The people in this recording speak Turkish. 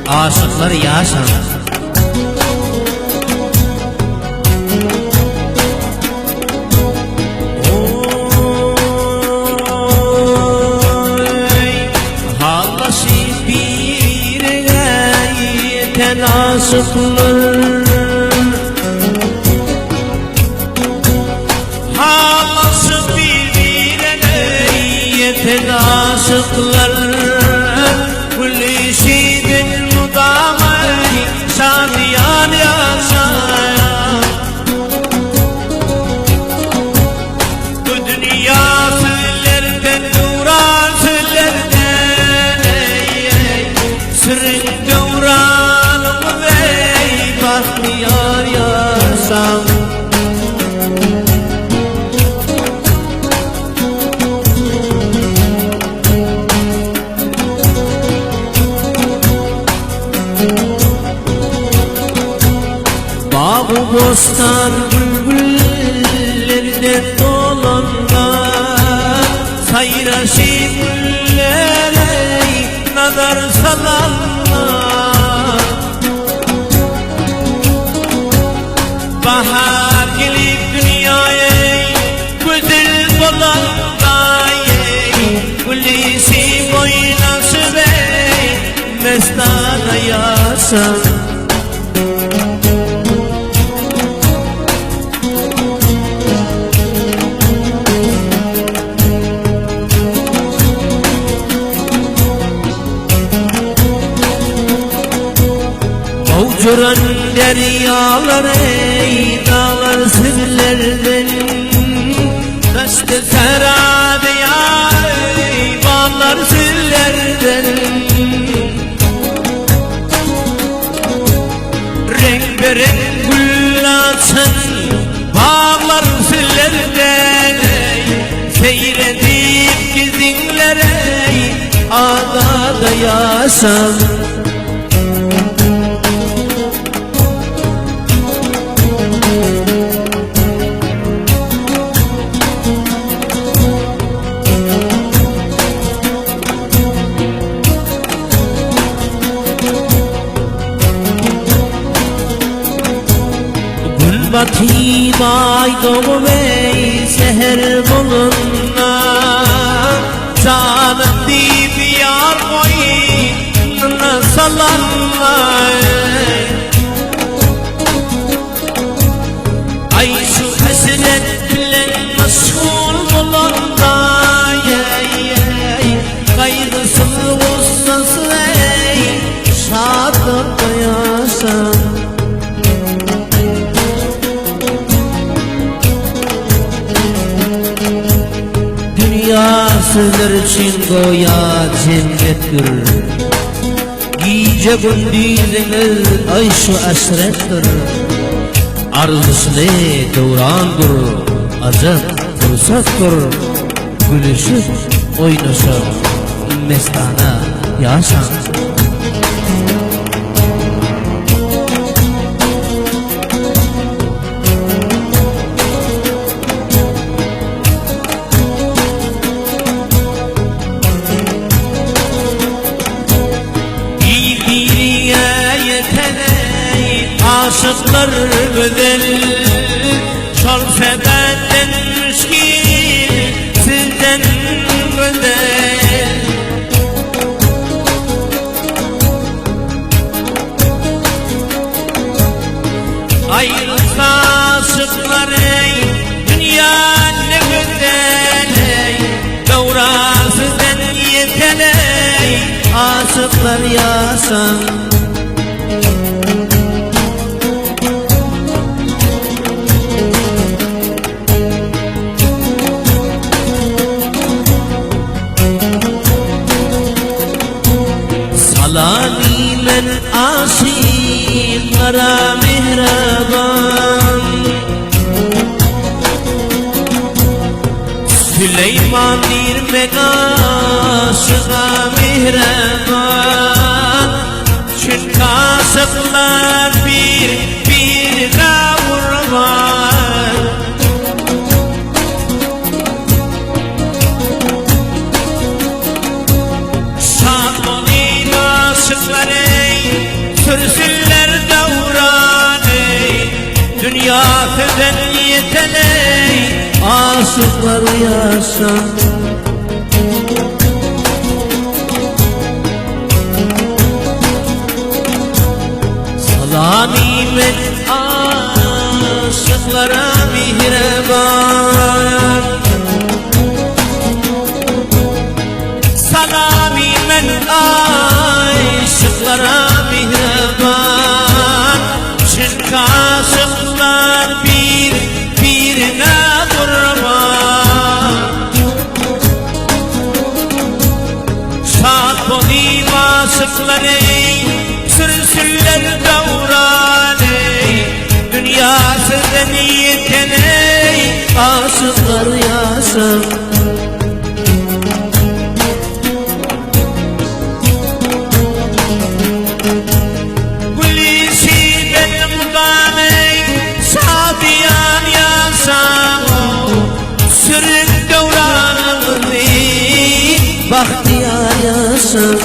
aşıklar yaşan. Hallaşı birine yeten aşıklar, hallaşı birbirine yeten aşıklar, kulişidin mudamay şadiyan yaşayan. Bu dünya süllerden duran süllerden, sürün devranımı bey bahtiyar yaşam. Bağ bostan bülbüllerden dolanda, sayraşı güllere nazar salanlar. Bahar gelip dünyaya güzel bolanda, kulisi boynası bey mestana yaşam. Uçuran deryalar ey dağlar sırlardan, Dıştı serade ya ey bağlar sırlardan. Renk beren gül açan bağlar sırlardan, seyredip gizinler ey ağda yaşam. Batı bay doğu bey seher bulunna, canım dip yar koyunna salanna. Ay şu hasret bilen meşgul bulunna, kaygısız ustası ey şadlıkta yaşam. Sözler için goya cennettir, gece gündüzünüz ay şu asrettir. Arzusu ne devrandır, acep fırsattır, gülüşüp oynaşıp mestana yaşam. Aşıklar güzel, şol fedenden müşkil, sizden güzel. Ayrılsa aşıklar ey, dünya ne güzel ey, doğra sizden yeter ey, aşıklar yaşam. Salamiler aşıklara mihraban, Süleyman İrmen aşığa mihraban. Çünkü aşıklar bir kavurman. Şahmonin aşıklar ey sürsünler devranı, dünya fezeniyeten ey aşıklar yaşam. Salami men aşıklara mihreban, salami men aşıklara mihreban. Çünkü aşıklar bir birine kurban. Şad bulayım aşıkları, sürsünler devranı, dünya sizden yeten ey aşıklar yaşam. Gülisi benim gamey sabiyan yaşam, sürün devranını bahtiyar yaşam.